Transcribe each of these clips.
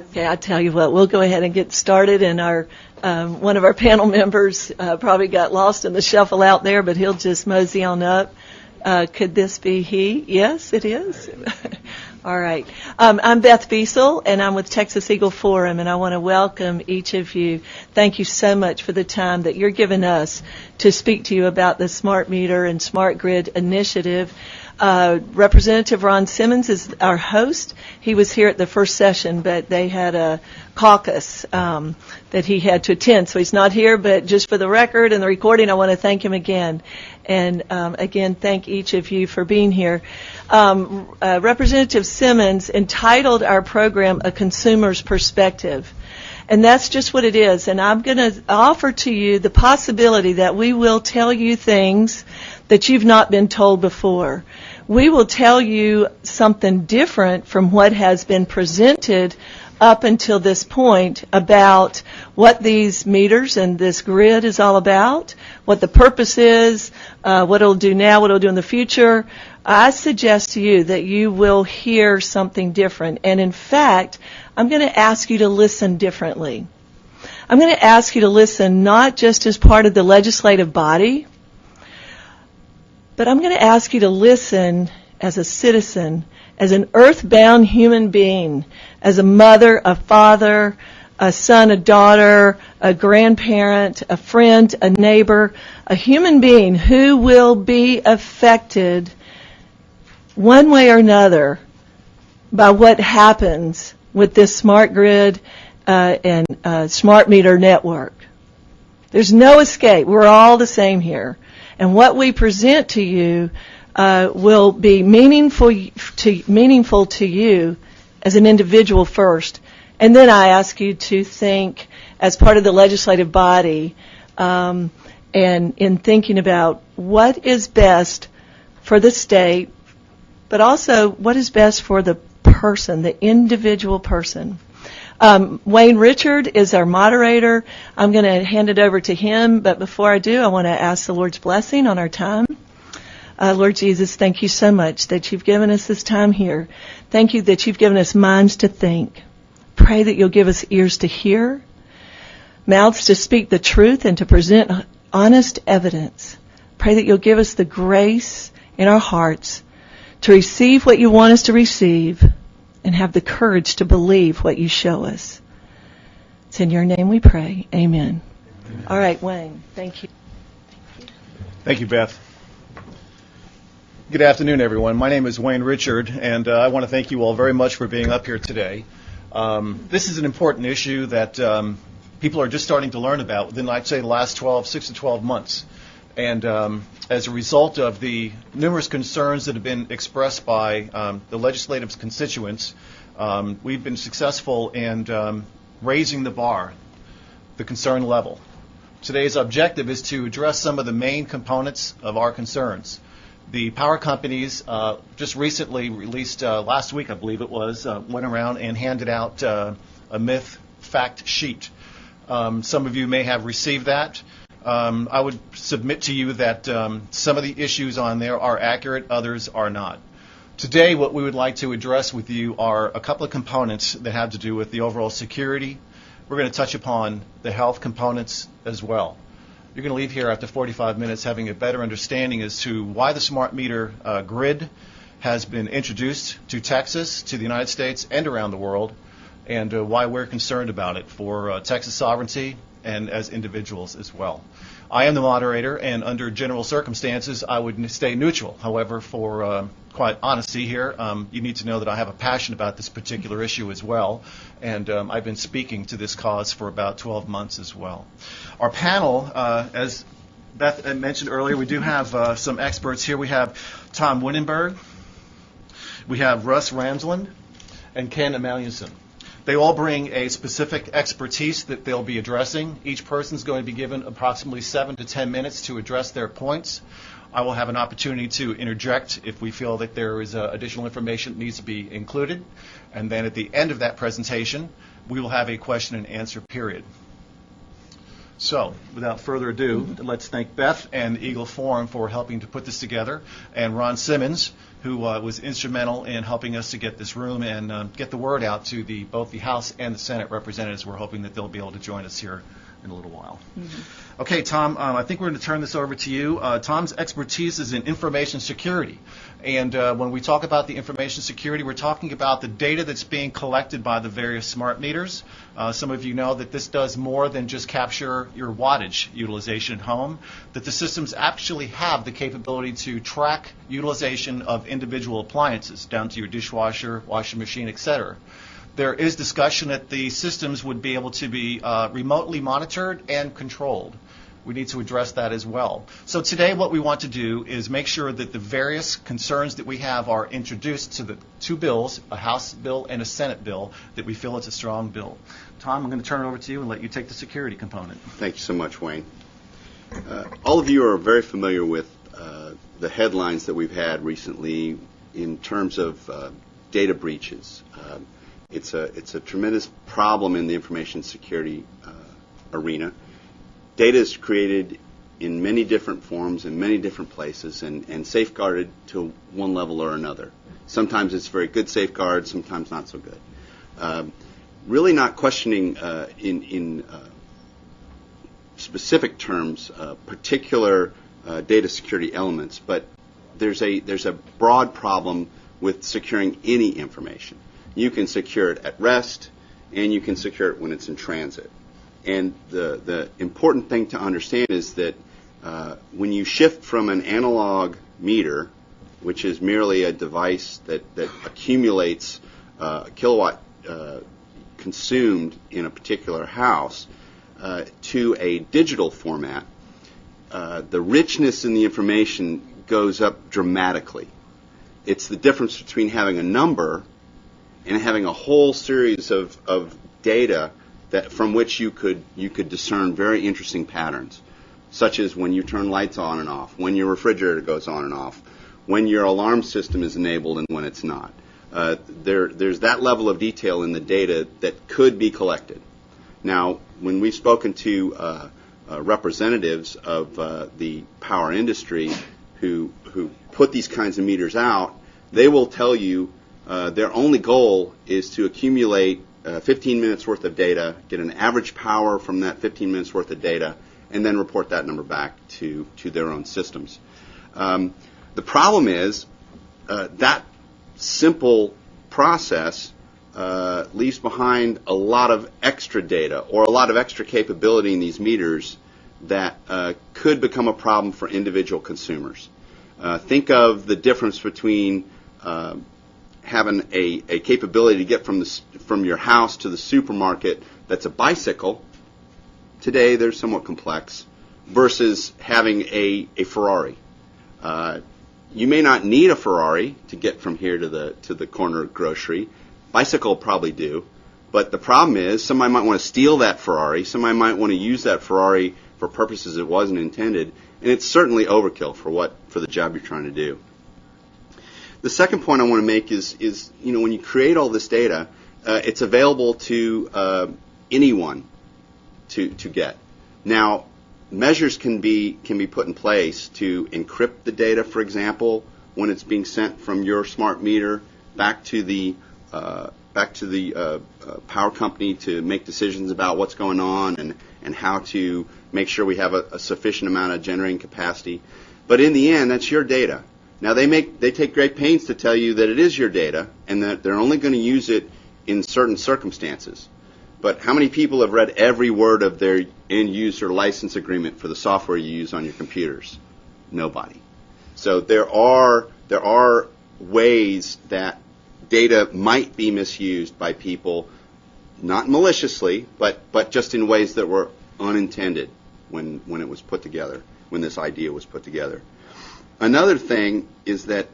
Okay, I tell you what, we'll go ahead and get started, and our one of our panel members probably got lost in the shuffle out there, but he'll just mosey on up. Could this be he? Yes, it is. All right. I'm Beth Biesel, and I'm with Texas Eagle Forum, and I want to welcome each of you. Thank you so much for the time that you're giving us to speak to you about the Smart Meter and Smart Grid initiative. Representative Ron Simmons is our host. He was here at the first session, but they had a caucus that he had to attend, so he's not here. But just for the record and the recording, I want to thank him again. And again, thank each of you for being here. Representative Simmons entitled our program A Consumer's Perspective. And that's just what it is. And I'm going to offer to you the possibility that we will tell you things that you've not been told before. We will tell you something different from what has been presented up until this point about what these meters and this grid is all about, what the purpose is, what it'll do now, what it'll do in the future. I suggest to you that you will hear something different. And in fact, I'm going to ask you to listen differently. I'm going to ask you to listen not just as part of the legislative body, but I'm going to ask you to listen as a citizen, as an earthbound human being, as a mother, a father, a son, a daughter, a grandparent, a friend, a neighbor, a human being who will be affected one way or another by what happens with this smart grid and smart meter network. There's no escape. We're all the same here. And what we present to you will be meaningful to you as an individual first. And then I ask you to think as part of the legislative body and in thinking about what is best for the state, but also what is best for the person, the individual person. Wayne Richard is our moderator. I'm going to hand it over to him, but before I do, I want to ask the Lord's blessing on our time. Lord Jesus, thank you so much that you've given us this time here. Thank you that you've given us minds to think. Pray that you'll give us ears to hear, mouths to speak the truth and to present honest evidence. Pray that you'll give us the grace in our hearts to receive what you want us to receive and have the courage to believe what you show us. It's in your name we pray. Amen. All right, Wayne, thank you. Thank you, Beth. Good afternoon, everyone. My name is Wayne Richard, and I want to thank you all very much for being up here today. This is an important issue that people are just starting to learn about within, I'd say, the last 6 to 12 months. And as a result of the numerous concerns that have been expressed by the legislative constituents, we've been successful in raising the bar, the concern level. Today's objective is to address some of the main components of our concerns. The power companies just recently released, last week I believe it was, went around and handed out a myth fact sheet. Some of you may have received that. I would submit to you that some of the issues on there are accurate, others are not. Today, what we would like to address with you are a couple of components that have to do with the overall security. We're going to touch upon the health components as well. You're going to leave here after 45 minutes having a better understanding as to why the smart meter grid has been introduced to Texas, to the United States, and around the world, and why we're concerned about it for Texas sovereignty and as individuals as well. I am the moderator, and under general circumstances, I would stay neutral. However, for quite honesty here, you need to know that I have a passion about this particular issue as well, and I've been speaking to this cause for about 12 months as well. Our panel, as Beth mentioned earlier, we do have some experts here. We have Tom Winenberg, we have Russ Ramsland, and Ken Emelianson. They all bring a specific expertise that they'll be addressing. Each person is going to be given approximately 7 to 10 minutes to address their points. I will have an opportunity to interject if we feel that there is additional information that needs to be included. And then at the end of that presentation, we will have a question and answer period. So, without further ado, let's thank Beth and Eagle Forum for helping to put this together, and Ron Simmons, who was instrumental in helping us to get this room and get the word out to both the House and the Senate representatives. We're hoping that they'll be able to join us here in a little while. Okay, Tom, I think we're going to turn this over to you. Tom's expertise is in information security. And when we talk about the information security, we're talking about the data that's being collected by the various smart meters. Some of you know that this does more than just capture your wattage utilization at home, that the systems actually have the capability to track utilization of individual appliances, down to your dishwasher, washing machine, etc. There is discussion that the systems would be able to be remotely monitored and controlled. We need to address that as well. So today what we want to do is make sure that the various concerns that we have are introduced to the two bills, a House bill and a Senate bill, that we feel it's a strong bill. Tom, I'm going to turn it over to you and let you take the security component. Thank you so much, Wayne. All of you are very familiar with the headlines that we've had recently in terms of data breaches. It's a tremendous problem in the information security arena. Data is created in many different forms in many different places and safeguarded to one level or another. Sometimes it's very good safeguard, sometimes not so good. Really not questioning in specific terms particular data security elements, but there's a broad problem with securing any information. You can secure it at rest, and you can secure it when it's in transit. And the important thing to understand is that when you shift from an analog meter, which is merely a device that accumulates kilowatt consumed in a particular house, to a digital format, the richness in the information goes up dramatically. It's the difference between having a number and having a whole series of data that from which you could discern very interesting patterns, such as when you turn lights on and off, when your refrigerator goes on and off, when your alarm system is enabled and when it's not. There's that level of detail in the data that could be collected. Now, when we've spoken to representatives of the power industry who put these kinds of meters out, they will tell you their only goal is to accumulate 15 minutes worth of data, get an average power from that 15 minutes worth of data, and then report that number back to their own systems. The problem is that simple process leaves behind a lot of extra data or a lot of extra capability in these meters that could become a problem for individual consumers. Think of the difference between having a capability to get from your house to the supermarket that's a bicycle. Today they're somewhat complex, versus having a Ferrari. You may not need a Ferrari to get from here to the corner grocery. Bicycle probably do, but the problem is somebody might want to steal that Ferrari. Somebody might want to use that Ferrari for purposes it wasn't intended, and it's certainly overkill for the job you're trying to do. The second point I want to make is when you create all this data, it's available to anyone to get. Now, measures can be put in place to encrypt the data, for example, when it's being sent from your smart meter back to the power company to make decisions about what's going on and how to make sure we have a sufficient amount of generating capacity. But in the end, that's your data. Now, they take great pains to tell you that it is your data and that they're only going to use it in certain circumstances. But how many people have read every word of their end-user license agreement for the software you use on your computers? Nobody. So there are ways that data might be misused by people, not maliciously, but just in ways that were unintended when it was put together, when this idea was put together. Another thing is that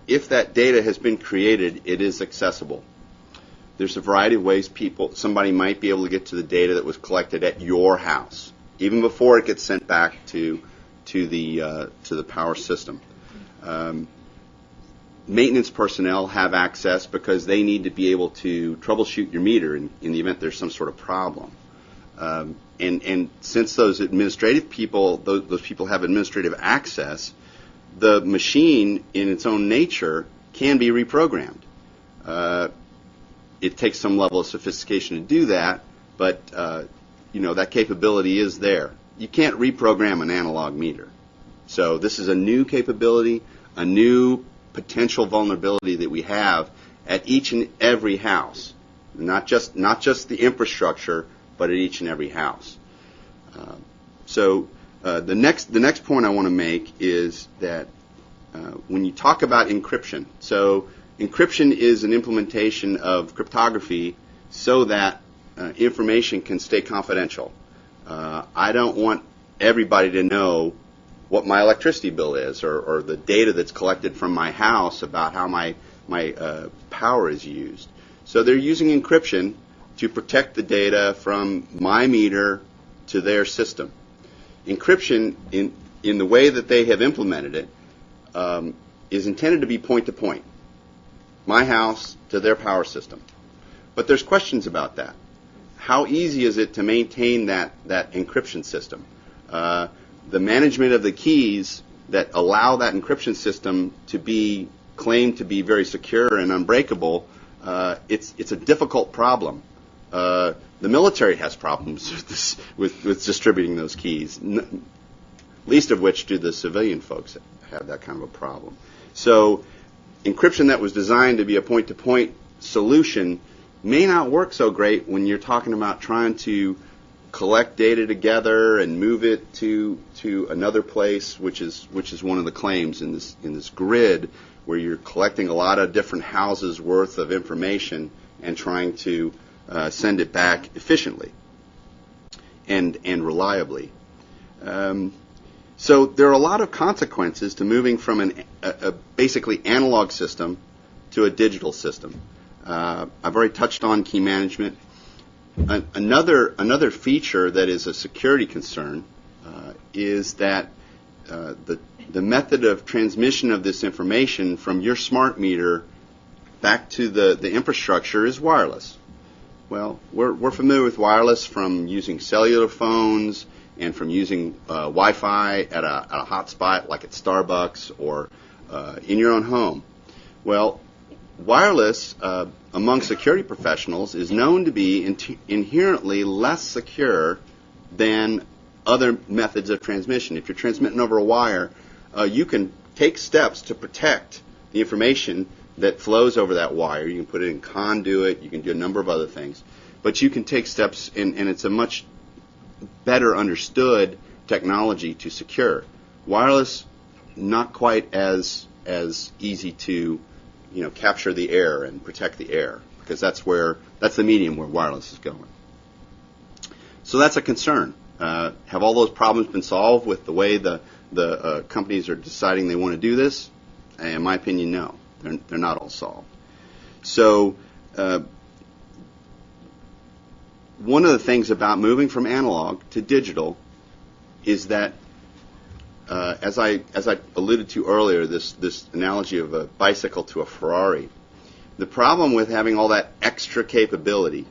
if that data has been created, it is accessible. There's a variety of ways somebody might be able to get to the data that was collected at your house, even before it gets sent back to the power system. Maintenance personnel have access because they need to be able to troubleshoot your meter in the event there's some sort of problem. And since those administrative people, those people have administrative access, the machine in its own nature can be reprogrammed. It takes some level of sophistication to do that, but that capability is there. You can't reprogram an analog meter. So this is a new capability, a new potential vulnerability that we have at each and every house, not just the infrastructure, but at each and every house. The next point I want to make is that when you talk about encryption, so encryption is an implementation of cryptography so that information can stay confidential. I don't want everybody to know what my electricity bill is or the data that's collected from my house about how my power is used. So they're using encryption to protect the data from my meter to their system. Encryption, in the way that they have implemented it, is intended to be point-to-point, my house to their power system. But there's questions about that. How easy is it to maintain that encryption system? The management of the keys that allow that encryption system to be claimed to be very secure and unbreakable, it's a difficult problem. The military has problems with distributing those keys, least of which do the civilian folks have that kind of a problem. So encryption that was designed to be a point-to-point solution may not work so great when you're talking about trying to collect data together and move it to another place, which is one of the claims in this grid, where you're collecting a lot of different houses worth of information and trying to send it back efficiently and reliably. So there are a lot of consequences to moving from a basically analog system to a digital system. I've already touched on key management. Another feature that is a security concern is that the method of transmission of this information from your smart meter back to the infrastructure is wireless. Well, we're familiar with wireless from using cellular phones and from using Wi-Fi at a hotspot like at Starbucks or in your own home. Well, wireless among security professionals is known to be inherently less secure than other methods of transmission. If you're transmitting over a wire, you can take steps to protect the information that flows over that wire. You can put it in conduit. You can do a number of other things. But you can take steps, and it's a much better understood technology to secure. Wireless, not quite as easy to capture the air and protect the air, because that's the medium where wireless is going. So that's a concern. Have all those problems been solved with the way the companies are deciding they want to do this? In my opinion, no. They're not all solved. So one of the things about moving from analog to digital is that, as I alluded to earlier, this analogy of a bicycle to a Ferrari, the problem with having all that extra capability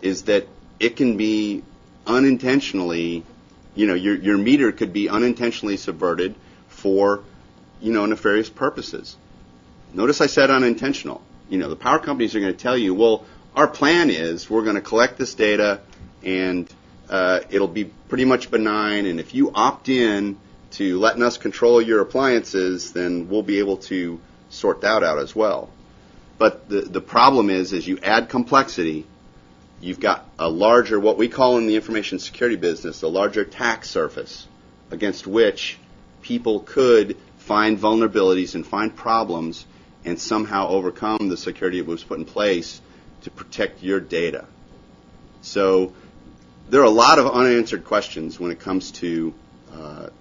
is that it can be unintentionally, your meter could be unintentionally subverted for, nefarious purposes. Notice I said unintentional. The power companies are going to tell you, well, our plan is we're going to collect this data and it'll be pretty much benign, and if you opt in to letting us control your appliances, then we'll be able to sort that out as well. But the problem is, as you add complexity, you've got a larger, what we call in the information security business, a larger attack surface against which people could find vulnerabilities and find problems and somehow overcome the security that was put in place to protect your data. So there are a lot of unanswered questions when it comes to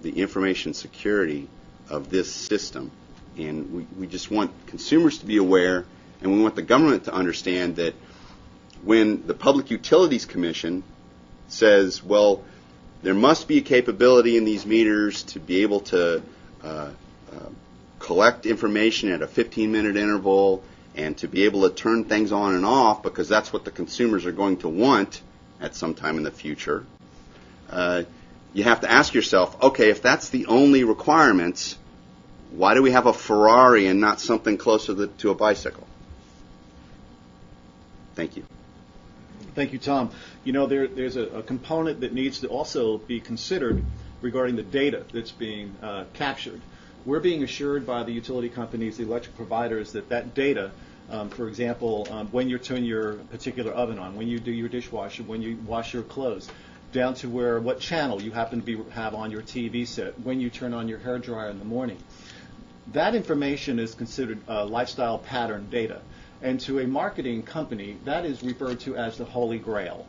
the information security of this system. And we just want consumers to be aware, and we want the government to understand that when the Public Utilities Commission says, well, there must be a capability in these meters to be able to collect information at a 15-minute interval and to be able to turn things on and off because that's what the consumers are going to want at some time in the future, you have to ask yourself, okay, if that's the only requirements, why do we have a Ferrari and not something closer to a bicycle? Thank you. Thank you, Tom. You know, there's a component that needs to also be considered regarding the data that's being captured. We're being assured by the utility companies, the electric providers, that data, for example, when you turn your particular oven on, when you do your dishwasher, when you wash your clothes, down to what channel you happen to have on your TV set, when you turn on your hairdryer in the morning. That information is considered lifestyle pattern data. And to a marketing company, that is referred to as the holy grail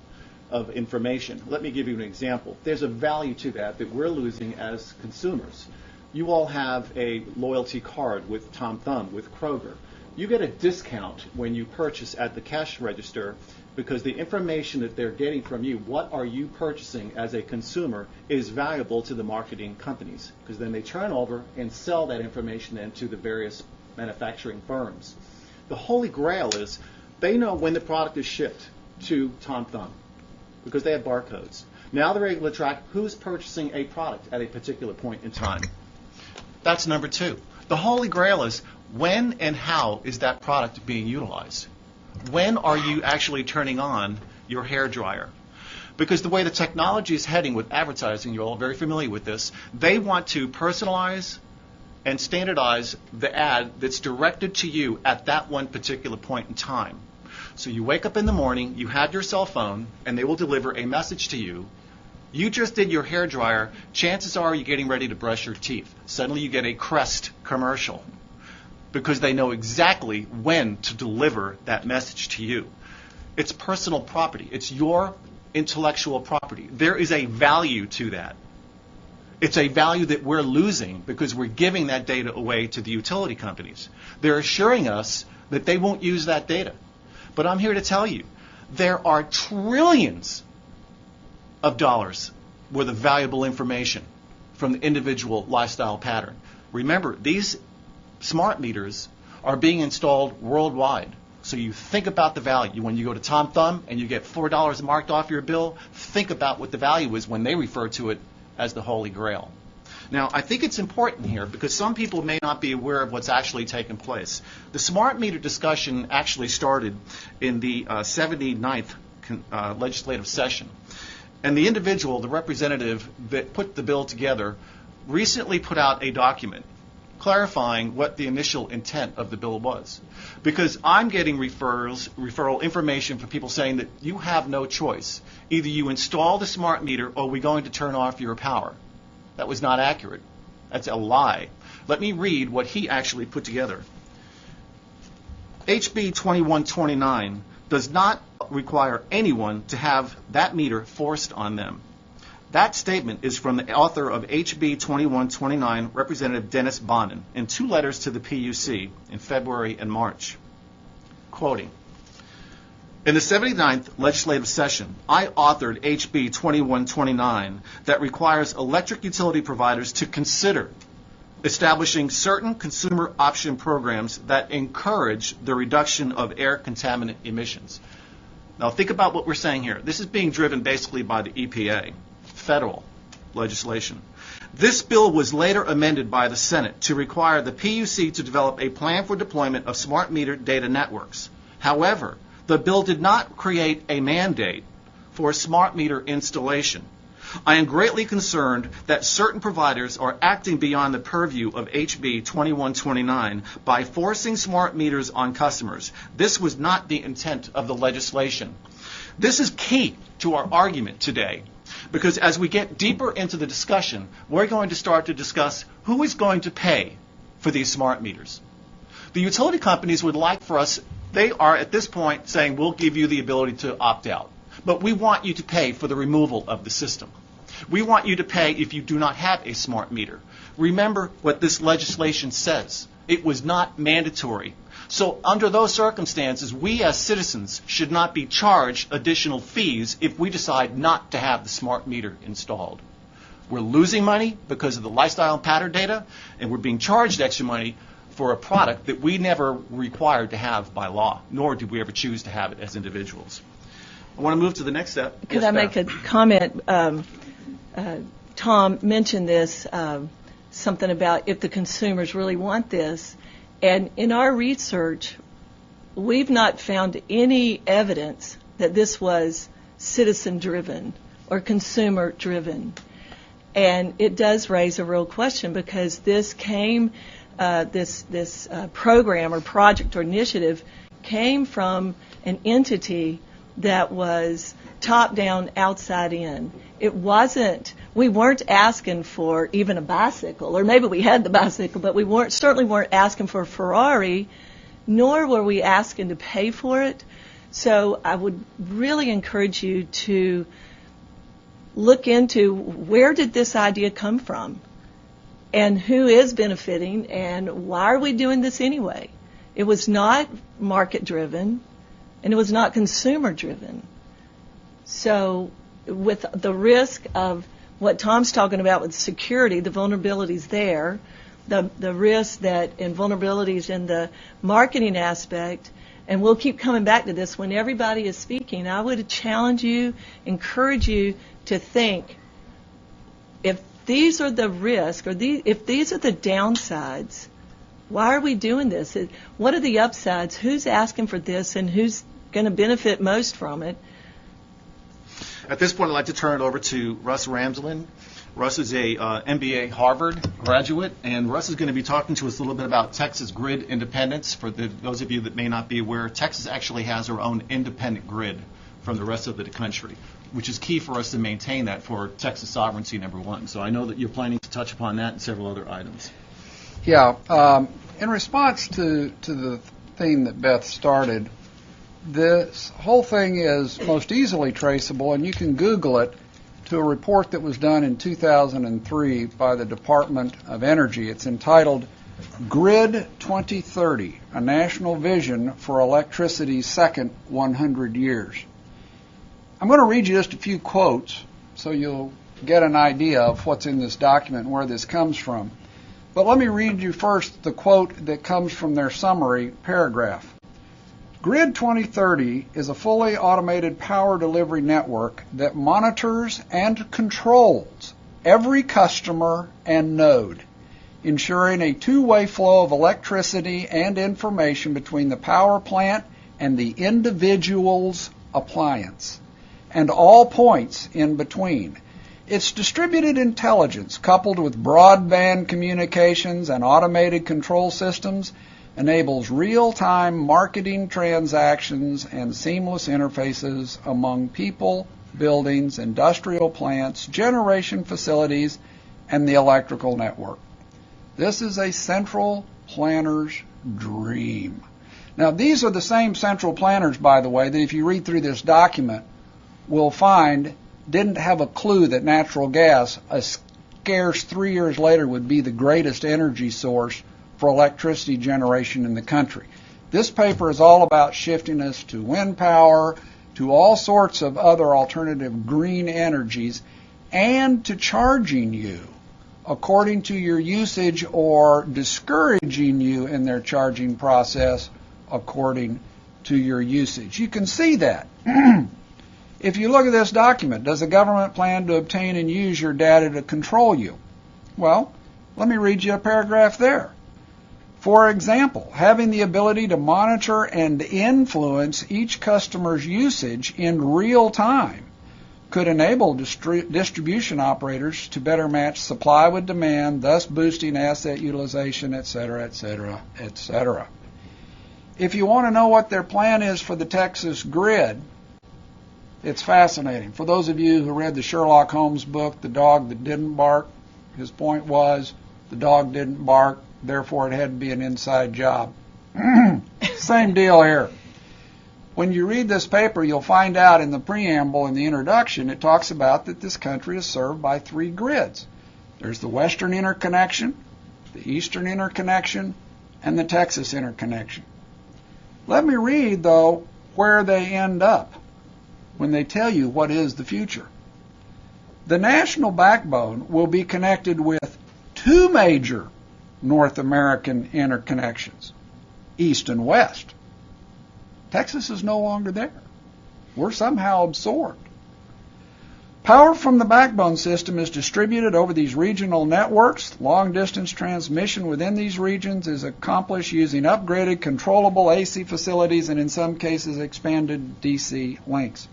of information. Let me give you an example. There's a value to that we're losing as consumers. You all have a loyalty card with Tom Thumb, with Kroger. You get a discount when you purchase at the cash register because the information that they're getting from you, what are you purchasing as a consumer, is valuable to the marketing companies, because then they turn over and sell that information then to the various manufacturing firms. The holy grail is they know when the product is shipped to Tom Thumb because they have barcodes. Now they're able to track who's purchasing a product at a particular point in time. That's number two. The holy grail is when and how is that product being utilized? When are you actually turning on your hair dryer? Because the way the technology is heading with advertising, you're all very familiar with this, they want to personalize and standardize the ad that's directed to you at that one particular point in time. So you wake up in the morning, you have your cell phone, and they will deliver a message to you. You just did your hair dryer. Chances are you're getting ready to brush your teeth. Suddenly you get a Crest commercial because they know exactly when to deliver that message to you. It's personal property. It's your intellectual property. There is a value to that. It's a value that we're losing because we're giving that data away to the utility companies. They're assuring us that they won't use that data. But I'm here to tell you, there are trillions of dollars worth of valuable information from the individual lifestyle pattern. Remember, these smart meters are being installed worldwide. So you think about the value. When you go to Tom Thumb and you get $4 marked off your bill, think about what the value is when they refer to it as the Holy Grail. Now, I think it's important here because some people may not be aware of what's actually taken place. The smart meter discussion actually started in the 79th legislative session. And the individual, the representative that put the bill together, recently put out a document clarifying what the initial intent of the bill was. Because I'm getting referral information from people saying that you have no choice. Either you install the smart meter or we're going to turn off your power. That was not accurate. That's a lie. Let me read what he actually put together. HB 2129 does not require anyone to have that meter forced on them. That statement is from the author of HB 2129, Representative Dennis Bonnen, in 2 letters to the PUC in February and March. Quoting, in the 79th legislative session, I authored HB 2129 that requires electric utility providers to consider establishing certain consumer option programs that encourage the reduction of air contaminant emissions. Now think about what we're saying here. This is being driven basically by the EPA. Federal legislation. This bill was later amended by the Senate to require the PUC to develop a plan for deployment of smart meter data networks. However, the bill did not create a mandate for smart meter installation. I am greatly concerned that certain providers are acting beyond the purview of HB 2129 by forcing smart meters on customers. This was not the intent of the legislation. This is key to our argument today. Because as we get deeper into the discussion, we're going to start to discuss who is going to pay for these smart meters. The utility companies would like for us, they are at this point saying we'll give you the ability to opt out. But we want you to pay for the removal of the system. We want you to pay if you do not have a smart meter. Remember what this legislation says. It was not mandatory. So under those circumstances, we as citizens should not be charged additional fees if we decide not to have the smart meter installed. We're losing money because of the lifestyle and pattern data, and we're being charged extra money for a product that we never required to have by law, nor did we ever choose to have it as individuals. I want to move to the next step. Could Yes, I Beth. make a comment? Tom mentioned this, something about if the consumers really want this. And in our research, we've not found any evidence that this was citizen-driven or consumer-driven. And it does raise a real question, because this came, this program or project or initiative came from an entity that was top-down, outside-in. It wasn't, we weren't asking for even a bicycle, or maybe we had the bicycle, but we certainly weren't asking for a Ferrari, nor were we asking to pay for it. So I would really encourage you to look into, where did this idea come from, and who is benefiting, and why are we doing this anyway? It was not market-driven, and it was not consumer-driven. So with the risk of what Tom's talking about with security, the vulnerabilities there, the risk that and vulnerabilities in the marketing aspect, and we'll keep coming back to this when everybody is speaking, I would challenge you, encourage you to think, if these are the risks, or if these are the downsides, why are we doing this? What are the upsides? Who's asking for this, and who's going to benefit most from it? At this point, I'd like to turn it over to Russ Ramsland. Russ is a MBA Harvard graduate, and Russ is going to be talking to us a little bit about Texas grid independence. For those of you that may not be aware, Texas actually has her own independent grid from the rest of the country, which is key for us to maintain that for Texas sovereignty, number one. So I know that you're planning to touch upon that and several other items. Yeah. In response to the theme that Beth started, this whole thing is most easily traceable, and you can Google it, to a report that was done in 2003 by the Department of Energy. It's entitled Grid 2030, a National Vision for Electricity's Second 100 Years. I'm going to read you just a few quotes so you'll get an idea of what's in this document and where this comes from. But let me read you first the quote that comes from their summary paragraph. Grid 2030 is a fully automated power delivery network that monitors and controls every customer and node, ensuring a two-way flow of electricity and information between the power plant and the individual's appliance, and all points in between. Its distributed intelligence, coupled with broadband communications and automated control systems, enables real-time marketing transactions and seamless interfaces among people, buildings, industrial plants, generation facilities, and the electrical network. This is a central planner's dream. Now, these are the same central planners, by the way, that if you read through this document, will find didn't have a clue that natural gas, a scarce 3 years later, would be the greatest energy source for electricity generation in the country. This paper is all about shifting us to wind power, to all sorts of other alternative green energies, and to charging you according to your usage, or discouraging you in their charging process according to your usage. You can see that. If you look at this document, does the government plan to obtain and use your data to control you? Well, let me read you a paragraph there. For example, having the ability to monitor and influence each customer's usage in real time could enable distribution operators to better match supply with demand, thus boosting asset utilization, et cetera, et cetera, et cetera. If you want to know what their plan is for the Texas grid, it's fascinating. For those of you who read the Sherlock Holmes book, The Dog That Didn't Bark, his point was the dog didn't bark, therefore it had to be an inside job. Same deal here. When you read this paper, you'll find out in the preamble and the introduction, it talks about that this country is served by 3 grids. There's the Western interconnection, the Eastern interconnection, and the Texas interconnection. Let me read, though, where they end up when they tell you what is the future. The national backbone will be connected with 2 major North American interconnections, East and West. Texas is no longer there. We're somehow absorbed. Power from the backbone system is distributed over these regional networks. Long-distance transmission within these regions is accomplished using upgraded, controllable AC facilities and, in some cases, expanded DC links.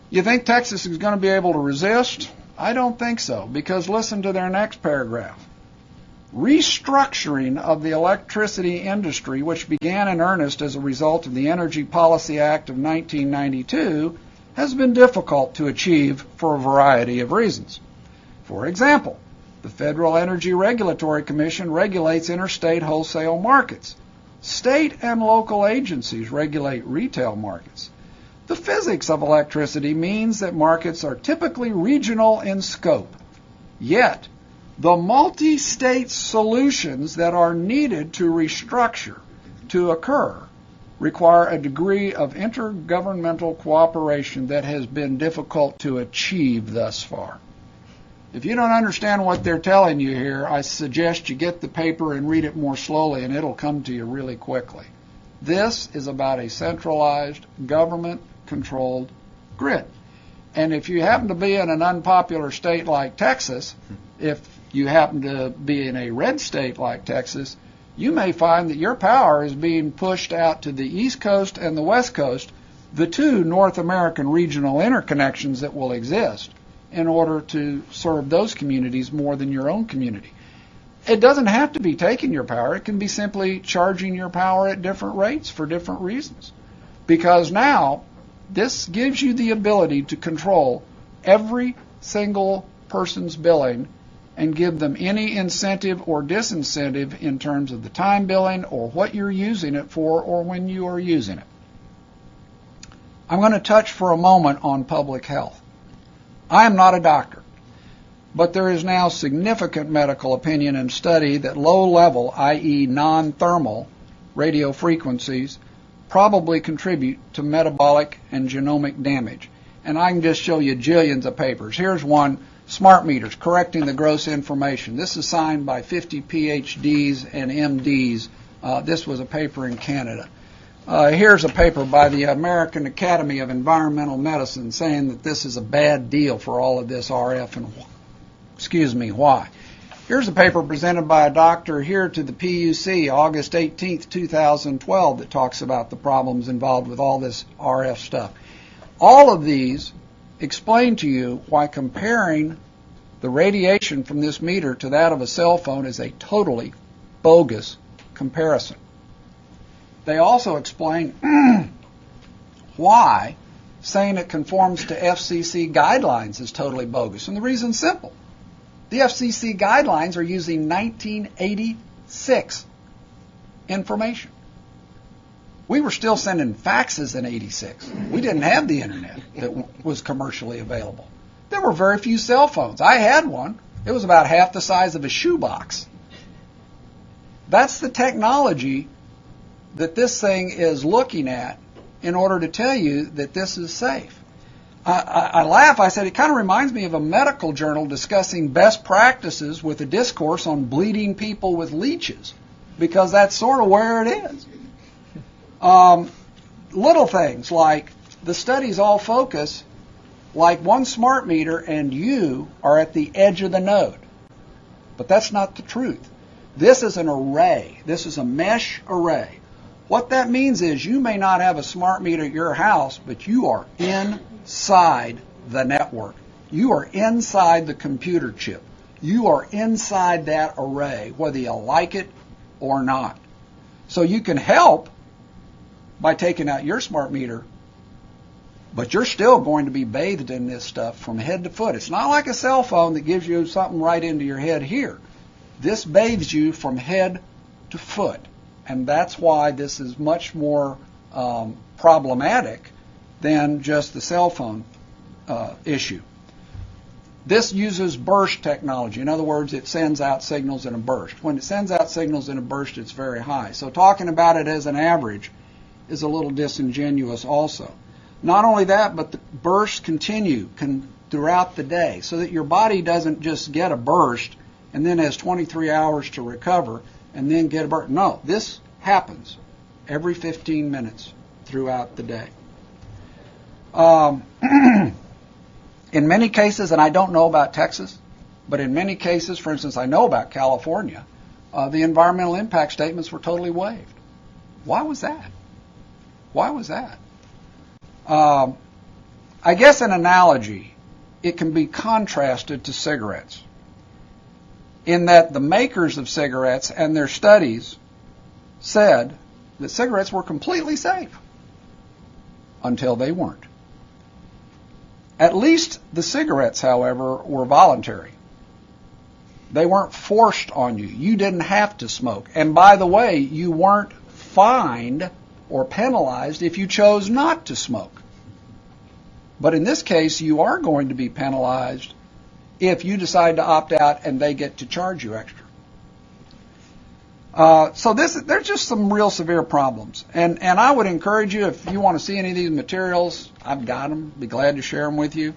You think Texas is going to be able to resist? I don't think so, because listen to their next paragraph. Restructuring of the electricity industry, which began in earnest as a result of the Energy Policy Act of 1992, has been difficult to achieve for a variety of reasons. For example, the Federal Energy Regulatory Commission regulates interstate wholesale markets. State and local agencies regulate retail markets. The physics of electricity means that markets are typically regional in scope. Yet, the multi-state solutions that are needed to restructure to occur require a degree of intergovernmental cooperation that has been difficult to achieve thus far. If you don't understand what they're telling you here, I suggest you get the paper and read it more slowly, and it'll come to you really quickly. This is about a centralized, government-controlled grid. And if you happen to be in an unpopular state like Texas, if you happen to be in a red state like Texas, you may find that your power is being pushed out to the East Coast and the West Coast, the two North American regional interconnections that will exist in order to serve those communities more than your own community. It doesn't have to be taking your power. It can be simply charging your power at different rates for different reasons. Because now, this gives you the ability to control every single person's billing and give them any incentive or disincentive in terms of the time billing or what you're using it for or when you are using it. I'm going to touch for a moment on public health. I am not a doctor, but there is now significant medical opinion and study that low-level, i.e. non-thermal, radio frequencies probably contribute to metabolic and genomic damage. And I can just show you jillions of papers. Here's one, SmartMeters, correcting the gross information. This is signed by 50 PhDs and MDs. This was a paper in Canada. Here's a paper by the American Academy of Environmental Medicine saying that this is a bad deal for all of this RF and why. Here's a paper presented by a doctor here to the PUC August 18th, 2012 that talks about the problems involved with all this RF stuff. All of these explain to you why comparing the radiation from this meter to that of a cell phone is a totally bogus comparison. They also explain why saying it conforms to FCC guidelines is totally bogus. And the reason's simple. The FCC guidelines are using 1986 information. We were still sending faxes in '86. We didn't have the internet that was commercially available. There were very few cell phones. I had one. It was about half the size of a shoebox. That's the technology that this thing is looking at in order to tell you that this is safe. I laugh. I said it kind of reminds me of a medical journal discussing best practices with a discourse on bleeding people with leeches, because that's sort of where it is. Little things like the studies all focus like one smart meter and you are at the edge of the node. But that's not the truth. This is an array. This is a mesh array. What that means is you may not have a smart meter at your house, but you are inside the network. You are inside the computer chip. You are inside that array, whether you like it or not. So you can help by taking out your smart meter, but you're still going to be bathed in this stuff from head to foot. It's not like a cell phone that gives you something right into your head here. This bathes you from head to foot, and that's why this is much more problematic than just the cell phone issue. This uses burst technology. In other words, it sends out signals in a burst. When it sends out signals in a burst, it's very high. So talking about it as an average is a little disingenuous also. Not only that, but the bursts continue throughout the day, so that your body doesn't just get a burst and then has 23 hours to recover and then get a burst. No, this happens every 15 minutes throughout the day. In many cases, and I don't know about Texas, but in many cases, for instance, I know about California, the environmental impact statements were totally waived. Why was that? Why was that? I guess an analogy, it can be contrasted to cigarettes, in that the makers of cigarettes and their studies said that cigarettes were completely safe until they weren't. At least the cigarettes, however, were voluntary. They weren't forced on you. You didn't have to smoke. And by the way, you weren't fined or penalized if you chose not to smoke. But in this case, you are going to be penalized if you decide to opt out and they get to charge you extra. So there's just some real severe problems. And I would encourage you, if you want to see any of these materials, I've got them. Be glad to share them with you.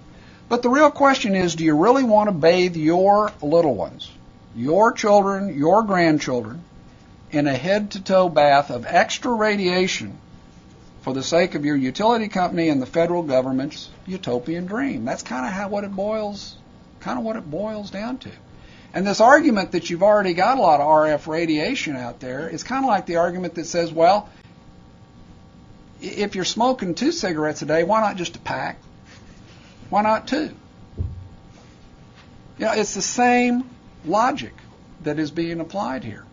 But the real question is, do you really want to bathe your little ones, your children, your grandchildren, in a head-to-toe bath of extra radiation for the sake of your utility company and the federal government's utopian dream? That's kind of what it boils down to. And this argument that you've already got a lot of RF radiation out there is kind of like the argument that says, well, if you're smoking 2 cigarettes a day, why not just a pack? Why not 2? It's the same logic that is being applied here.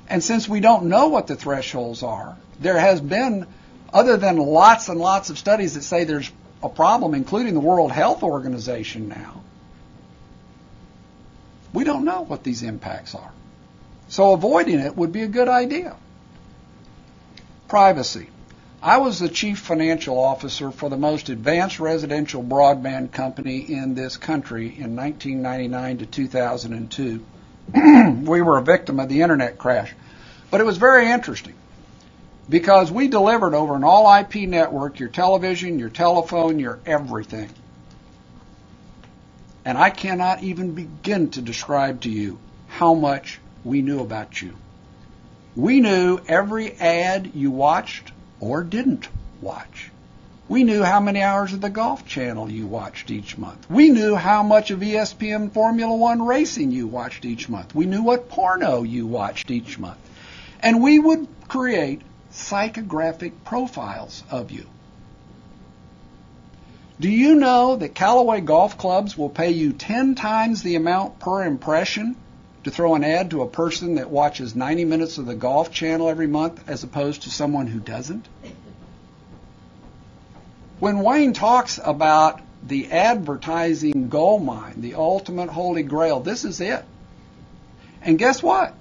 And since we don't know what the thresholds are, there has been, other than lots and lots of studies that say there's a problem, including the World Health Organization now, we don't know what these impacts are. So avoiding it would be a good idea. Privacy. I was the chief financial officer for the most advanced residential broadband company in this country in 1999 to 2002. We were a victim of the internet crash. But it was very interesting because we delivered over an all-IP network your television, your telephone, your everything. And I cannot even begin to describe to you how much we knew about you. We knew every ad you watched or didn't watch. We knew how many hours of the Golf Channel you watched each month. We knew how much of ESPN Formula One racing you watched each month. We knew what porno you watched each month. And we would create psychographic profiles of you. Do you know that Callaway golf clubs will pay you 10 times the amount per impression to throw an ad to a person that watches 90 minutes of the Golf Channel every month as opposed to someone who doesn't? When Wayne talks about the advertising gold mine, the ultimate holy grail, this is it. And guess what?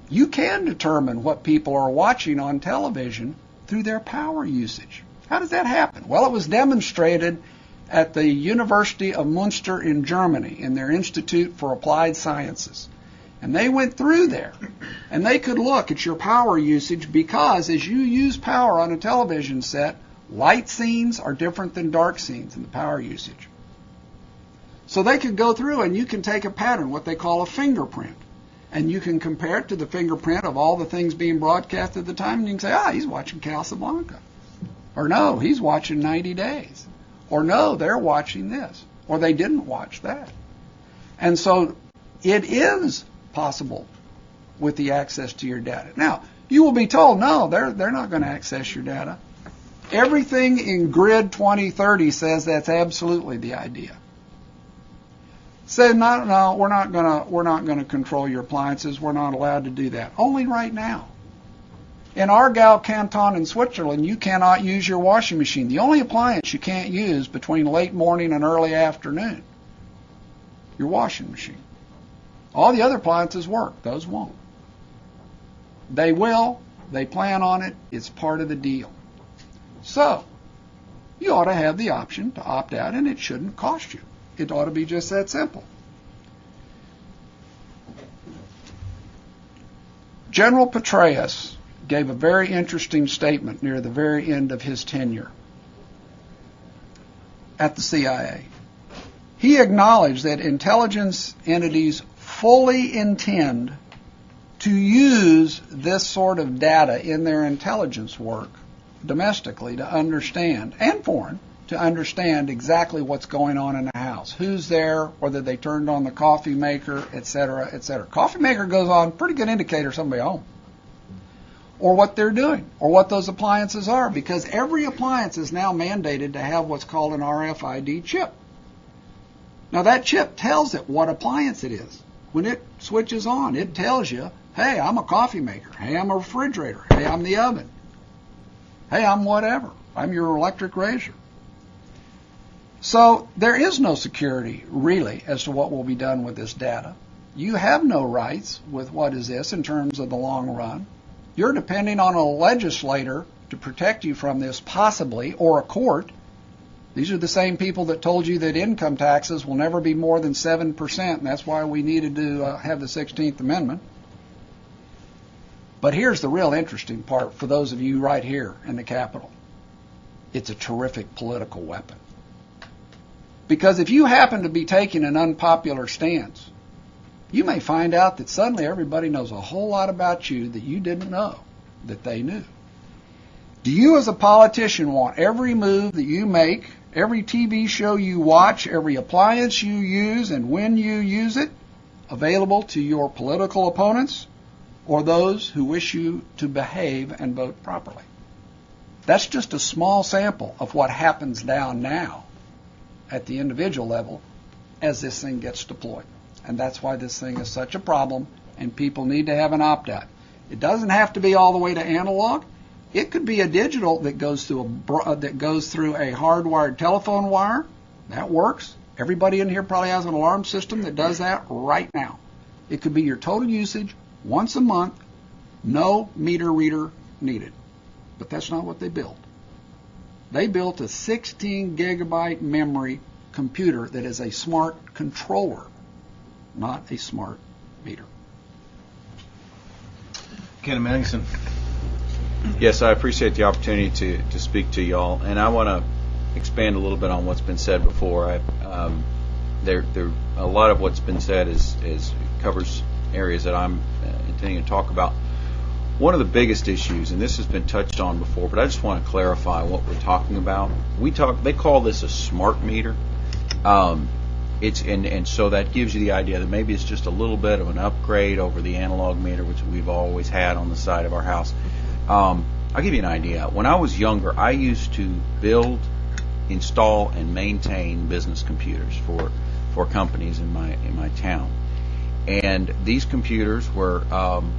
You can determine what people are watching on television through their power usage. How does that happen? Well, it was demonstrated at the University of Münster in Germany in their Institute for Applied Sciences. And they went through there, and they could look at your power usage because as you use power on a television set, light scenes are different than dark scenes in the power usage. So they could go through and you can take a pattern, what they call a fingerprint, and you can compare it to the fingerprint of all the things being broadcast at the time, and you can say, he's watching Casablanca. Or no, he's watching 90 Days. Or no, they're watching this. Or they didn't watch that. And so it is possible with the access to your data. Now, you will be told, no, they're not going to access your data. Everything in Grid 2030 says that's absolutely the idea. Say, no, we're not going to control your appliances. We're not allowed to do that. Only right now. In Aargau Canton in Switzerland, you cannot use your washing machine. The only appliance you can't use between late morning and early afternoon, your washing machine. All the other appliances work. Those won't. They will. They plan on it. It's part of the deal. So, you ought to have the option to opt out, and it shouldn't cost you. It ought to be just that simple. General Petraeus gave a very interesting statement near the very end of his tenure at the CIA. He acknowledged that intelligence entities fully intend to use this sort of data in their intelligence work domestically to understand, and foreign, to understand exactly what's going on in the house, who's there, whether they turned on the coffee maker, et cetera, et cetera. Coffee maker goes on, pretty good indicator somebody home, or what they're doing, or what those appliances are, because every appliance is now mandated to have what's called an RFID chip. Now that chip tells it what appliance it is. When it switches on, it tells you, hey, I'm a coffee maker. Hey, I'm a refrigerator. Hey, I'm the oven. Hey, I'm whatever. I'm your electric razor. So there is no security, really, as to what will be done with this data. You have no rights with what is this in terms of the long run. You're depending on a legislator to protect you from this, possibly, or a court. These are the same people that told you that income taxes will never be more than 7%, and that's why we needed to have the 16th Amendment. But here's the real interesting part for those of you right here in the Capitol. It's a terrific political weapon. Because if you happen to be taking an unpopular stance, you may find out that suddenly everybody knows a whole lot about you that you didn't know that they knew. Do you as a politician want every move that you make, every TV show you watch, every appliance you use, and when you use it, available to your political opponents or those who wish you to behave and vote properly? That's just a small sample of what happens down now at the individual level as this thing gets deployed. And that's why this thing is such a problem, and people need to have an opt-out. It doesn't have to be all the way to analog. It could be a digital that goes through a hardwired telephone wire. That works. Everybody in here probably has an alarm system that does that right now. It could be your total usage once a month, no meter reader needed. But that's not what they built. They built a 16 gigabyte memory computer that is a smart controller, not a smart meter. Ken Manningson. Yes, I appreciate the opportunity to speak to y'all, and I want to expand a little bit on what's been said before. A lot of what's been said is covers areas that I'm intending to talk about. One of the biggest issues, and this has been touched on before, but I just want to clarify what we're talking about. They call this a smart meter. So that gives you the idea that maybe it's just a little bit of an upgrade over the analog meter, which we've always had on the side of our house. I'll give you an idea. When I was younger, I used to build, install, and maintain business computers for companies in my town. And these computers were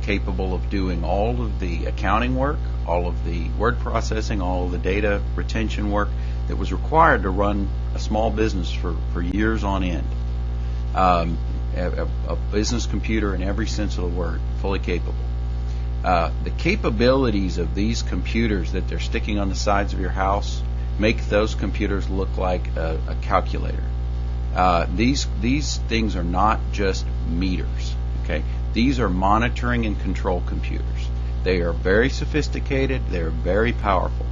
capable of doing all of the accounting work, all of the word processing, all of the data retention work that was required to run a small business for years on end. A business computer in every sense of the word, fully capable. The capabilities of these computers that they're sticking on the sides of your house make those computers look like a calculator. These things are not just meters. Okay, these are monitoring and control computers. They are very sophisticated. They are very powerful.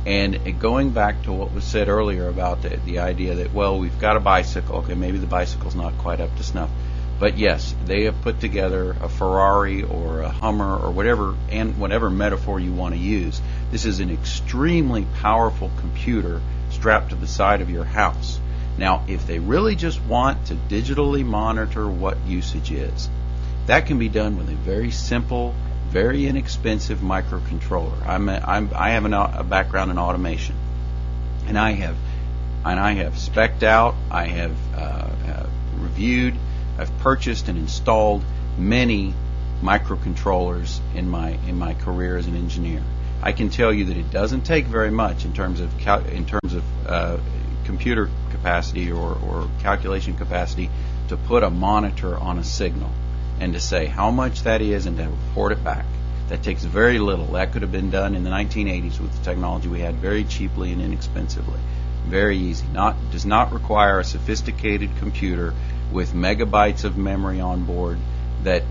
And going back to what was said earlier about the idea that, well, we've got a bicycle. Okay, maybe the bicycle's not quite up to snuff. But yes, they have put together a Ferrari or a Hummer or whatever metaphor you want to use. This is an extremely powerful computer strapped to the side of your house. Now, if they really just want to digitally monitor what usage is, that can be done with a very simple, very inexpensive microcontroller. I have a background in automation, and I have spec'd out, I have reviewed, I've purchased and installed many microcontrollers in my career as an engineer. I can tell you that it doesn't take very much in terms of computer capacity or calculation capacity to put a monitor on a signal and to say how much that is and to report it back. That takes very little. That could have been done in the 1980s with the technology we had, very cheaply and inexpensively. Very easy. Does not require a sophisticated computer with megabytes of memory on board that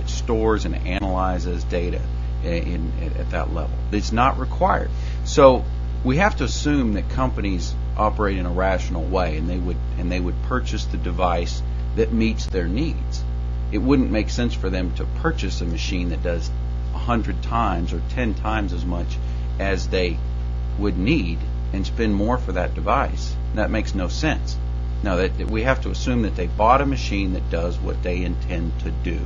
stores and analyzes data at that level. It's not required. So we have to assume that companies operate in a rational way, and they would purchase the device that meets their needs. It wouldn't make sense for them to purchase a machine that does 100 times or 10 times as much as they would need and spend more for that device. That makes no sense. No, that we have to assume that they bought a machine that does what they intend to do.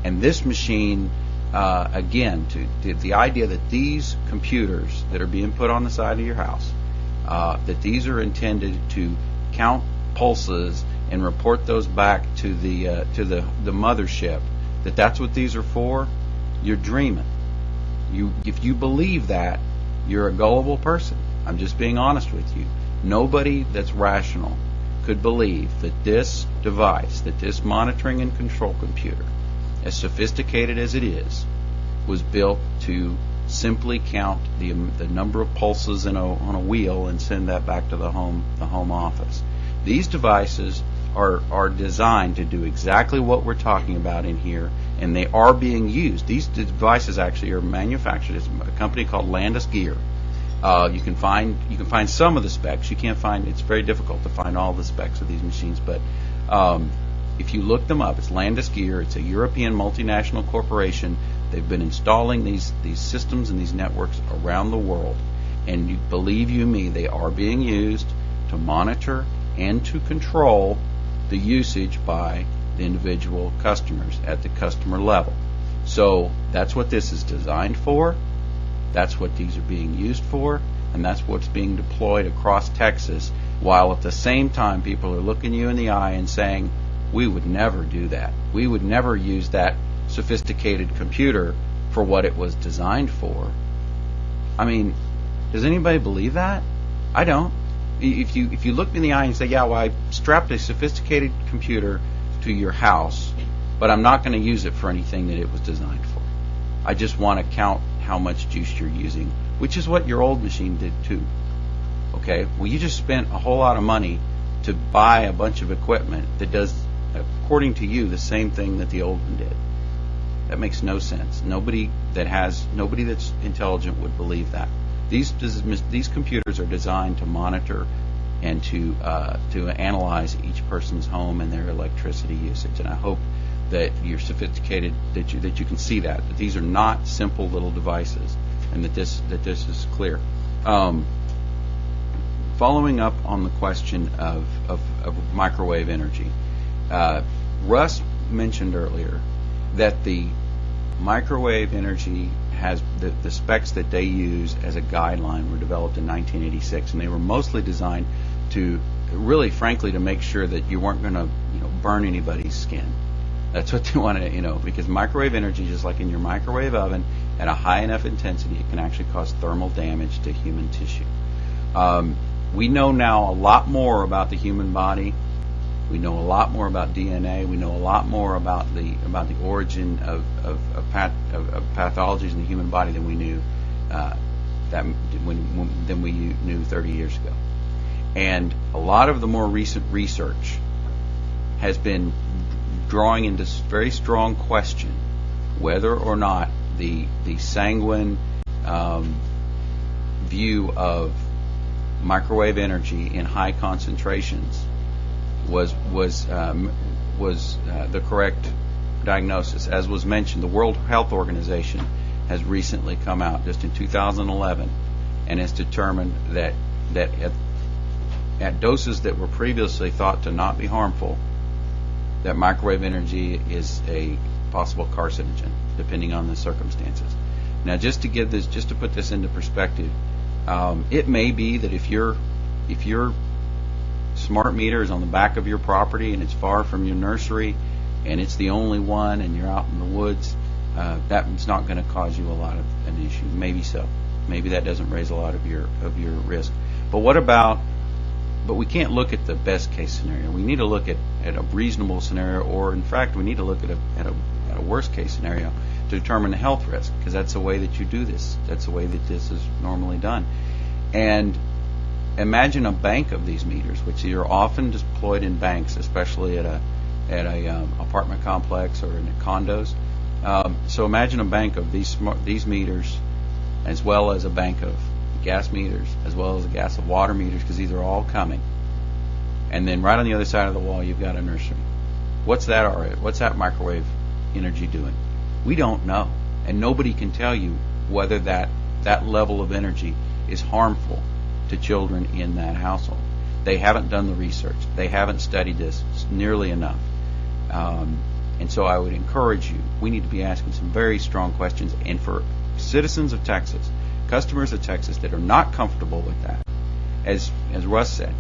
And this machine, again, the idea that these computers that are being put on the side of your house, that these are intended to count pulses and report those back to the mothership, that's what these are for, you're dreaming. If you believe that, you're a gullible person. I'm just being honest with you. Nobody that's rational could believe that this device, that this monitoring and control computer, as sophisticated as it is, was built to simply count the number of pulses on a wheel and send that back to the home office. These devices are designed to do exactly what we're talking about in here, and they are being used. These devices actually are manufactured. It's a company called Landis Gear. You can find some of the specs. You can't find. It's very difficult to find all the specs of these machines, but if you look them up, it's Landis Gear. It's a European multinational corporation. They've been installing these systems and these networks around the world, and believe you me, they are being used to monitor and to control the usage by the individual customers at the customer level. So that's what this is designed for. That's what these are being used for, and that's what's being deployed across Texas, while at the same time people are looking you in the eye and saying, we would never do that. We would never use that sophisticated computer for what it was designed for. I mean, does anybody believe that? I don't. If you look me in the eye and say, yeah, well, I strapped a sophisticated computer to your house, but I'm not going to use it for anything that it was designed for. I just want to count how much juice you're using, which is what your old machine did too. Okay? Well, you just spent a whole lot of money to buy a bunch of equipment that does, according to you, the same thing that the old one did. That makes no sense. Nobody that's intelligent would believe that. These computers are designed to monitor and to analyze each person's home and their electricity usage. And I hope that you're sophisticated, that you can see that these are not simple little devices, and that this is clear. Following up on the question of microwave energy, Russ mentioned earlier that the microwave energy has the specs that they use as a guideline were developed in 1986, and they were mostly designed to really, frankly, to make sure that you weren't going to burn anybody's skin. That's what they want to, because microwave energy, just like in your microwave oven, at a high enough intensity, it can actually cause thermal damage to human tissue. We know now a lot more about the human body. We know a lot more about DNA. We know a lot more about the origin of pathologies in the human body than we knew than we knew 30 years ago. And a lot of the more recent research has been drawing into very strong question whether or not the sanguine view of microwave energy in high concentrations was the correct diagnosis. As was mentioned, the World Health Organization has recently come out just in 2011 and has determined that at doses that were previously thought to not be harmful, that microwave energy is a possible carcinogen, depending on the circumstances. Now, just to put this into perspective, it may be that if your smart meter is on the back of your property and it's far from your nursery, and it's the only one, and you're out in the woods, that's not going to cause you a lot of an issue. Maybe so. Maybe that doesn't raise a lot of your risk. But we can't look at the best case scenario. We need to look at a reasonable scenario, or in fact, we need to look at a worst case scenario to determine the health risk, because that's the way that you do this. That's the way that this is normally done. And imagine a bank of these meters, which are often deployed in banks, especially at a apartment complex or in condos. So imagine a bank of these meters, as well as a bank of gas meters, as well as a gas of water meters, because these are all coming. And then right on the other side of the wall, you've got a nursery. What's that microwave energy doing? We don't know, and nobody can tell you whether that level of energy is harmful to children in that household. They haven't done the research. They haven't studied this nearly enough. And so I would encourage you, we need to be asking some very strong questions. And for citizens of Texas, customers of Texas that are not comfortable with that, as Russ said,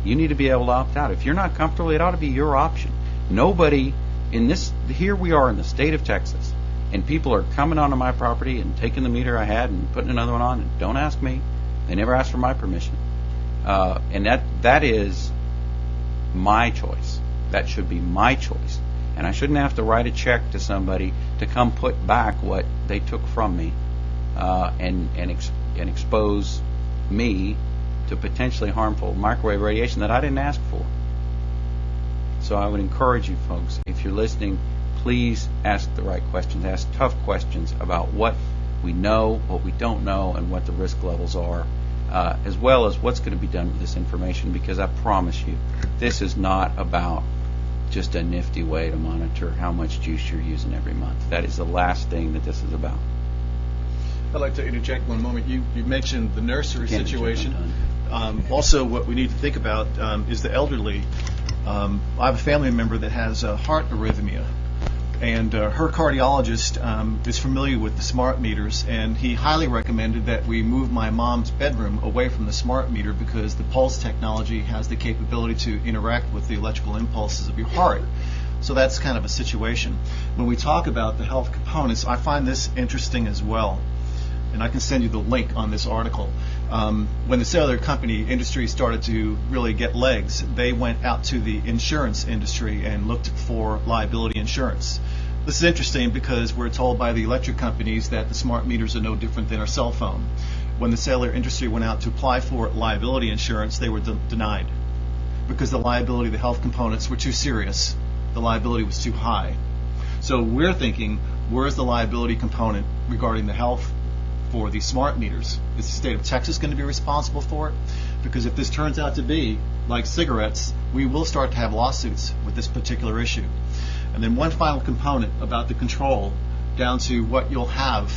you need to be able to opt out. If you're not comfortable, it ought to be your option. Nobody in this, here we are in the state of Texas, and people are coming onto my property and taking the meter I had and putting another one on, and don't ask me. They never asked for my permission. And that is my choice. That should be my choice. And I shouldn't have to write a check to somebody to come put back what they took from me and expose me to potentially harmful microwave radiation that I didn't ask for. So I would encourage you folks, if you're listening, please ask the right questions. Ask tough questions about what we know, what we don't know, and what the risk levels are, as well as what's going to be done with this information, because I promise you, this is not about just a nifty way to monitor how much juice you're using every month. That is the last thing that this is about. I'd like to interject one moment. You mentioned the nursery Can't situation. interject, Also, what we need to think about is the elderly. I have a family member that has a heart arrhythmia, and her cardiologist is familiar with the smart meters, and he highly recommended that we move my mom's bedroom away from the smart meter because the pulse technology has the capability to interact with the electrical impulses of your heart. So that's kind of a situation. When we talk about the health components, I find this interesting as well, and I can send you the link on this article. When the cellular company industry started to really get legs, they went out to the insurance industry and looked for liability insurance. This is interesting because we're told by the electric companies that the smart meters are no different than our cell phone. When the cellular industry went out to apply for liability insurance, they were denied because the liability, the health components were too serious. The liability was too high. So we're thinking, where's the liability component regarding the health for these smart meters? Is the state of Texas going to be responsible for it? Because if this turns out to be like cigarettes, we will start to have lawsuits with this particular issue. And then one final component about the control, down to what you'll have,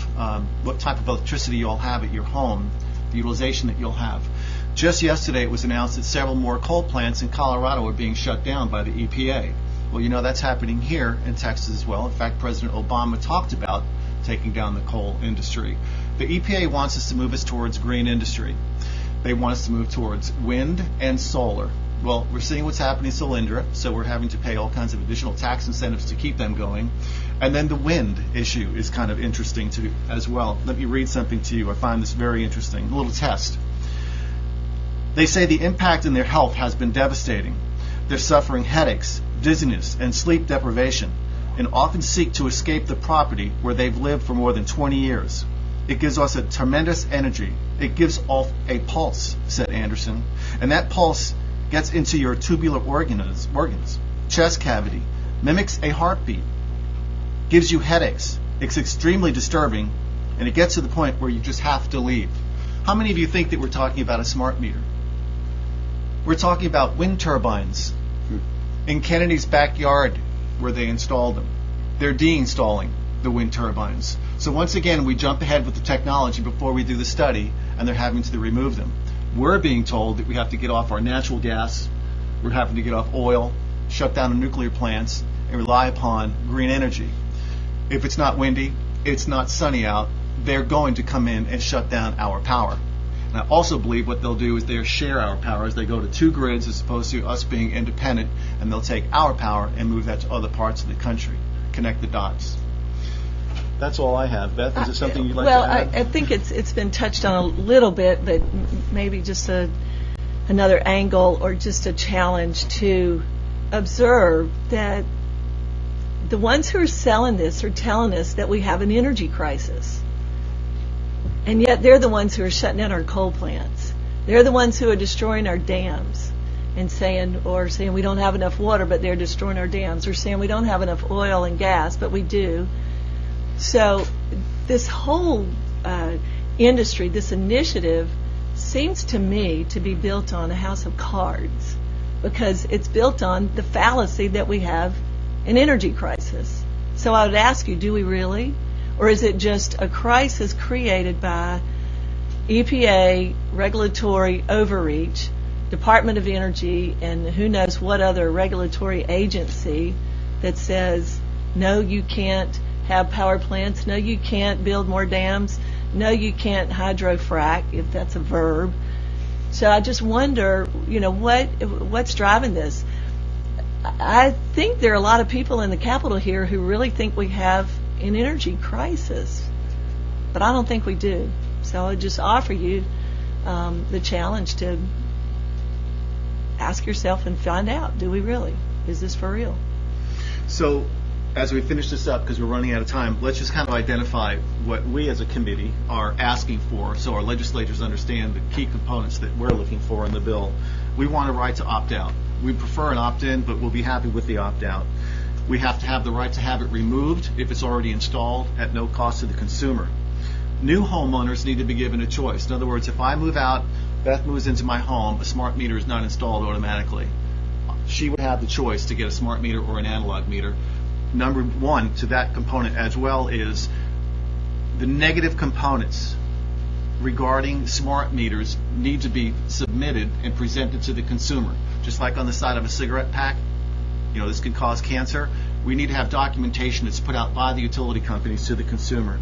what type of electricity you'll have at your home, the utilization that you'll have. Just yesterday it was announced that several more coal plants in Colorado are being shut down by the EPA. Well, you know that's happening here in Texas as well. In fact, President Obama talked about taking down the coal industry. The EPA wants us to move us towards green industry. They want us to move towards wind and solar. Well, we're seeing what's happening in Solyndra, so we're having to pay all kinds of additional tax incentives to keep them going. And then the wind issue is kind of interesting too, as well. Let me read something to you. I find this very interesting. A little test. They say the impact in their health has been devastating. They're suffering headaches, dizziness, and sleep deprivation, and often seek to escape the property where they've lived for more than 20 years. It gives us a tremendous energy. It gives off a pulse, said Anderson, and that pulse gets into your tubular organs, chest cavity, mimics a heartbeat, gives you headaches. It's extremely disturbing, and it gets to the point where you just have to leave. How many of you think that we're talking about a smart meter? We're talking about wind turbines in Kennedy's backyard where they installed them. They're deinstalling the wind turbines. So once again, we jump ahead with the technology before we do the study, and they're having to remove them. We're being told that we have to get off our natural gas, we're having to get off oil, shut down the nuclear plants, and rely upon green energy. If it's not windy, it's not sunny out, they're going to come in and shut down our power. And I also believe what they'll do is they'll share our power as they go to two grids as opposed to us being independent, and they'll take our power and move that to other parts of the country, connect the dots. That's all I have. Beth, is there something you'd like to add? Well, I think it's been touched on a little bit, but maybe just another angle or just a challenge to observe that the ones who are selling this are telling us that we have an energy crisis. And yet they're the ones who are shutting down our coal plants. They're the ones who are destroying our dams and saying we don't have enough water, but they're destroying our dams, or saying we don't have enough oil and gas, but we do. So this whole industry, this initiative, seems to me to be built on a house of cards, because it's built on the fallacy that we have an energy crisis. So I would ask you, do we really? Or is it just a crisis created by EPA, regulatory overreach, Department of Energy, and who knows what other regulatory agency that says, no, you can't have power plants, no, you can't build more dams, no, you can't hydrofrack, if that's a verb. So I just wonder, what's driving this? I think there are a lot of people in the Capitol here who really think we have an energy crisis, but I don't think we do. So I just offer you the challenge to ask yourself and find out, do we really? Is this for real? So as we finish this up, because we're running out of time, let's just kind of identify what we as a committee are asking for so our legislators understand the key components that we're looking for in the bill. We want a right to opt out. We prefer an opt-in, but we'll be happy with the opt-out. We have to have the right to have it removed if it's already installed at no cost to the consumer. New homeowners need to be given a choice. In other words, if I move out, Beth moves into my home, a smart meter is not installed automatically. She would have the choice to get a smart meter or an analog meter. Number one to that component as well is the negative components regarding smart meters need to be submitted and presented to the consumer. Just like on the side of a cigarette pack, this can cause cancer. We need to have documentation that's put out by the utility companies to the consumer.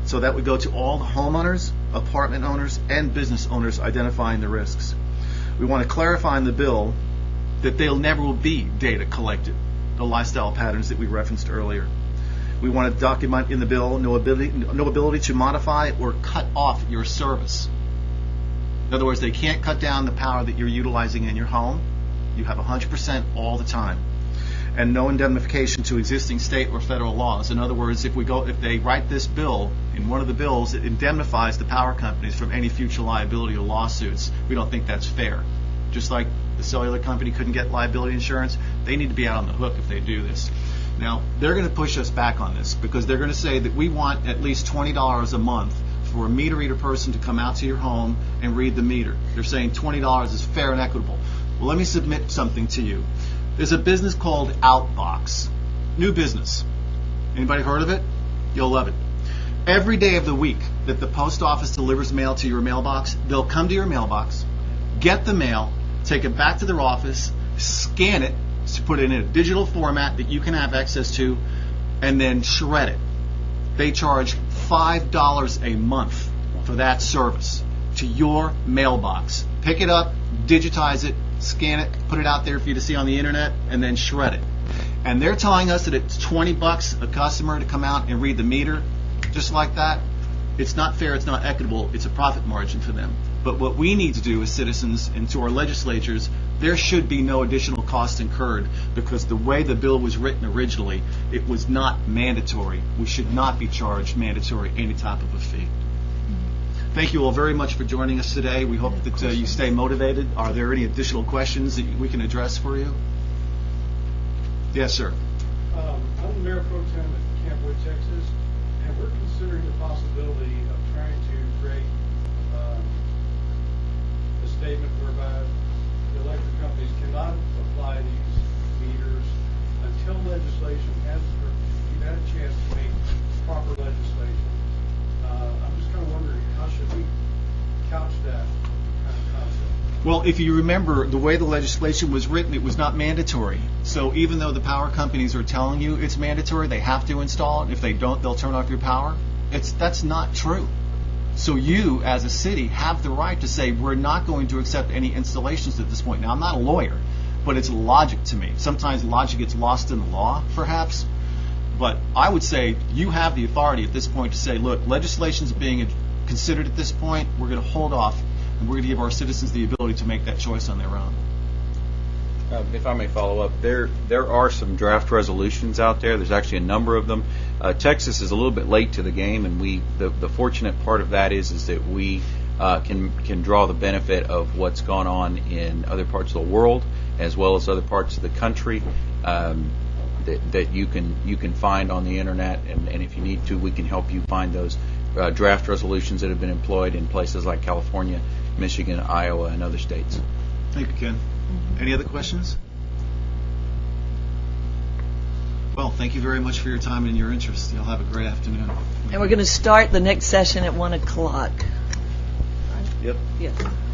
So that would go to all the homeowners, apartment owners, and business owners identifying the risks. We want to clarify in the bill that there'll never be data collected, the lifestyle patterns that we referenced earlier. We want to document in the bill no ability to modify or cut off your service. In other words, they can't cut down the power that you're utilizing in your home. You have 100% all the time. And no indemnification to existing state or federal laws. In other words, if they write this bill, in one of the bills, it indemnifies the power companies from any future liability or lawsuits. We don't think that's fair. Just like the cellular company couldn't get liability insurance, they need to be out on the hook if they do this. Now, they're going to push us back on this because they're going to say that we want at least $20 a month for a meter reader person to come out to your home and read the meter. They're saying $20 is fair and equitable. Well, let me submit something to you. There's a business called Outbox. New business. Anybody heard of it? You'll love it. Every day of the week that the post office delivers mail to your mailbox, they'll come to your mailbox, get the mail, take it back to their office, scan it to put it in a digital format that you can have access to, and then shred it. They charge $5 a month for that service to your mailbox. Pick it up, digitize it, scan it, put it out there for you to see on the internet, and then shred it. And they're telling us that it's $20 a customer to come out and read the meter, just like that. It's not fair, it's not equitable, it's a profit margin for them. But what we need to do as citizens and to our legislatures, there should be no additional cost incurred because the way the bill was written originally, it was not mandatory. We should not be charged mandatory any type of a fee. Thank you all very much for joining us today. We hope that you stay motivated. Are there any additional questions that we can address for you? Yes, sir. I'm the Mayor Pro Tem at Camp Wood, Texas, and we're considering the possibility of trying to create a statement whereby the electric companies cannot apply these meters until legislation you've had a chance to make proper legislation. I'm just kind of wondering, how should we couch that kind of concept? Well, if you remember, the way the legislation was written, it was not mandatory. So even though the power companies are telling you it's mandatory, they have to install it. If they don't, they'll turn off your power. That's not true. So you, as a city, have the right to say, we're not going to accept any installations at this point. Now, I'm not a lawyer, but it's logic to me. Sometimes logic gets lost in the law, perhaps. But I would say you have the authority at this point to say, look, legislation is being considered at this point. We're going to hold off, and we're going to give our citizens the ability to make that choice on their own. If I may follow up, there are some draft resolutions out there. There's actually a number of them. Texas is a little bit late to the game, and the fortunate part of that is that we can draw the benefit of what's gone on in other parts of the world as well as other parts of the country. That you can find on the internet, and if you need to, we can help you find those draft resolutions that have been employed in places like California, Michigan, Iowa, and other states. Thank you, Ken. Any other questions? Well, thank you very much for your time and your interest. You'll have a great afternoon. And we're going to start the next session at 1 o'clock. Yep. Yes.